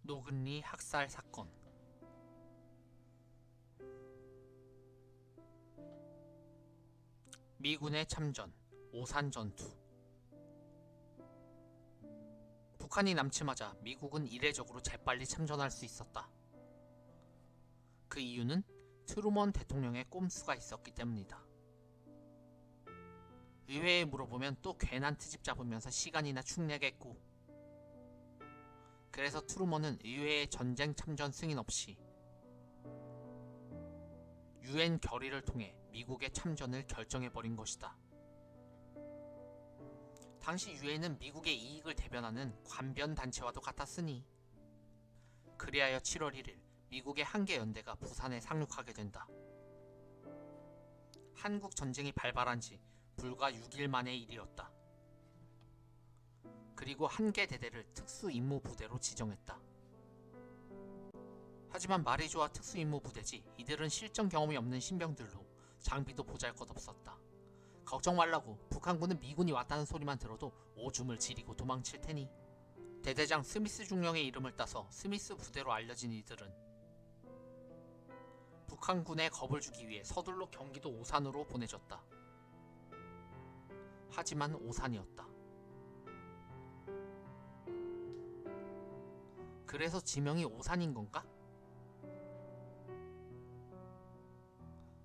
노근리 학살 사건. 미군의 참전, 오산 전투. 북한이 남침하자 미국은 이례적으로 재빨리 참전할 수 있었다. 그 이유는 트루먼 대통령의 꼼수가 있었기 때문이다. 의회에 물어보면 또 괜한 트집 잡으면서 시간이나 축내겠고, 그래서 트루먼은 의회의 전쟁 참전 승인 없이 유엔 결의를 통해 미국의 참전을 결정해버린 것이다. 당시 유엔은 미국의 이익을 대변하는 관변단체와도 같았으니, 그리하여 7월 1일 미국의 한개 연대가 부산에 상륙하게 된다. 한국 전쟁이 발발한 지 불과 6일 만의 일이었다. 그리고 한개 대대를 특수임무부대로 지정했다. 하지만 말이 좋아 특수임무부대지 이들은 실전 경험이 없는 신병들로 장비도 보잘것없었다. 걱정 말라고, 북한군은 미군이 왔다는 소리만 들어도 오줌을 지리고 도망칠 테니. 대대장 스미스 중령의 이름을 따서 스미스 부대로 알려진 이들은 북한군에 겁을 주기 위해 서둘러 경기도 오산으로 보내졌다. 하지만 오산이었다. 그래서 지명이 오산인 건가?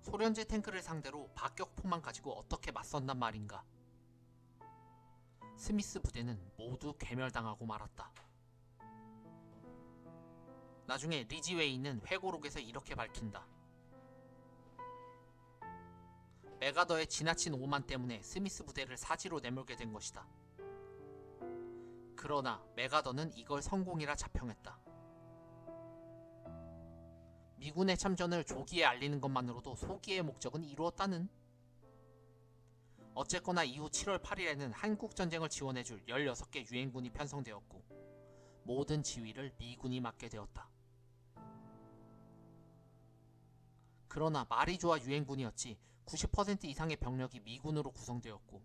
소련제 탱크를 상대로 박격포만 가지고 어떻게 맞섰단 말인가? 스미스 부대는 모두 괴멸당하고 말았다. 나중에 리지웨이는 회고록에서 이렇게 밝힌다. 메가더의 지나친 오만 때문에 스미스 부대를 사지로 내몰게 된 것이다. 그러나 메가더는 이걸 성공이라 자평했다. 미군의 참전을 조기에 알리는 것만으로도 소기의 목적은 이루었다는. 어쨌거나 이후 7월 8일에는 한국전쟁을 지원해줄 16개 유엔군이 편성되었고, 모든 지휘를 미군이 맡게 되었다. 그러나 말이 좋아 유엔군이었지 90% 이상의 병력이 미군으로 구성되었고,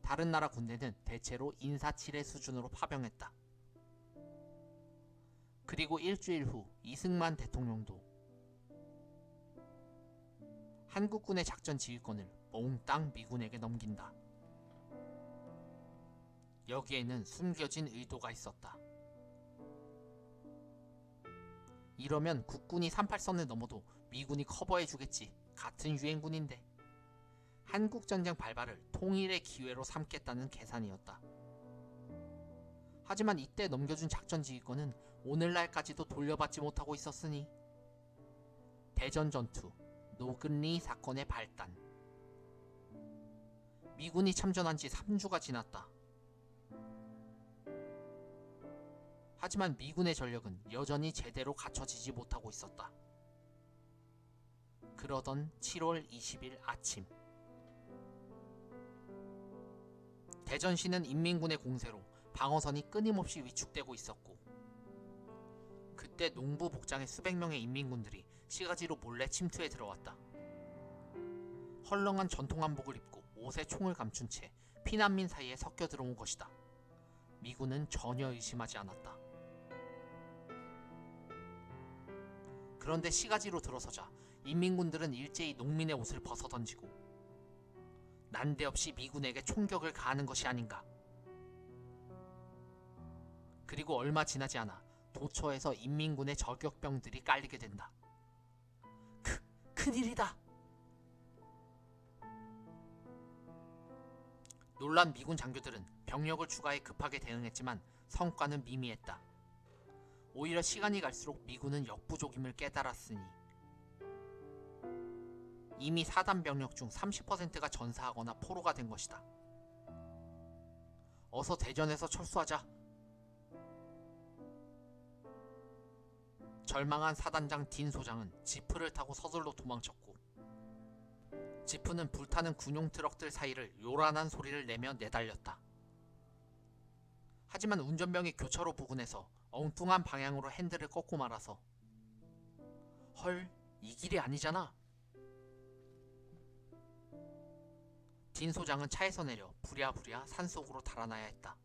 다른 나라 군대는 대체로 인사치레 수준으로 파병했다. 그리고 일주일 후 이승만 대통령도 한국군의 작전 지휘권을 몽땅 미군에게 넘긴다. 여기에는 숨겨진 의도가 있었다. 이러면 국군이 38선을 넘어도 미군이 커버해주겠지. 같은 유엔군인데. 한국전쟁 발발을 통일의 기회로 삼겠다는 계산이었다. 하지만 이때 넘겨준 작전 지휘권은 오늘날까지도 돌려받지 못하고 있었으니, 대전 전투, 노근리 사건의 발단. 미군이 참전한 지 3주가 지났다. 하지만 미군의 전력은 여전히 제대로 갖춰지지 못하고 있었다. 그러던 7월 20일 아침, 대전시는 인민군의 공세로 방어선이 끊임없이 위축되고 있었고, 그때 농부 복장의 수백 명의 인민군들이 시가지로 몰래 침투해 들어왔다. 헐렁한 전통 한복을 입고 옷에 총을 감춘 채 피난민 사이에 섞여 들어온 것이다. 미군은 전혀 의심하지 않았다. 그런데 시가지로 들어서자 인민군들은 일제히 농민의 옷을 벗어던지고 난데없이 미군에게 총격을 가하는 것이 아닌가. 그리고 얼마 지나지 않아 도처에서 인민군의 저격병들이 깔리게 된다. 큰일이다! 놀란 미군 장교들은 병력을 추가해 급하게 대응했지만 성과는 미미했다. 오히려 시간이 갈수록 미군은 역부족임을 깨달았으니, 이미 사단 병력 중 30%가 전사하거나 포로가 된 것이다. 어서 대전에서 철수하자. 절망한 사단장 딘 소장은 지프를 타고 서둘러 도망쳤고, 지프는 불타는 군용 트럭들 사이를 요란한 소리를 내며 내달렸다. 하지만 운전병이 교차로 부근에서 엉뚱한 방향으로 핸들을 꺾고 말아서, 헐, 이 길이 아니잖아. 딘 소장은 차에서 내려 부랴부랴 산속으로 달아나야 했다.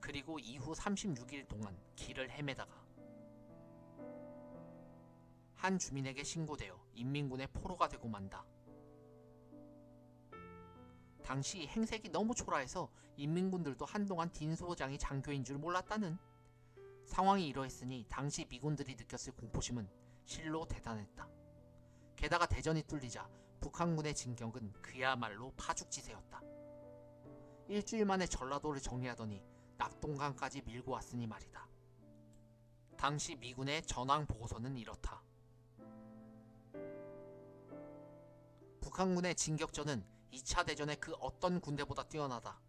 그리고 이후 36일 동안 길을 헤매다가 한 주민에게 신고되어 인민군의 포로가 되고 만다. 당시 행색이 너무 초라해서 인민군들도 한동안 딘 소장이 장교인 줄 몰랐다는. 상황이 이러했으니 당시 미군들이 느꼈을 공포심은 실로 대단했다. 게다가 대전이 뚫리자 북한군의 진격은 그야말로 파죽지세였다. 일주일 만에 전라도를 정리하더니 낙동강까지 밀고 왔으니 말이다. 당시 미군의 전황 보고서는 이렇다. 북한군의 진격전은 2차 대전의 그 어떤 군대보다 뛰어나다.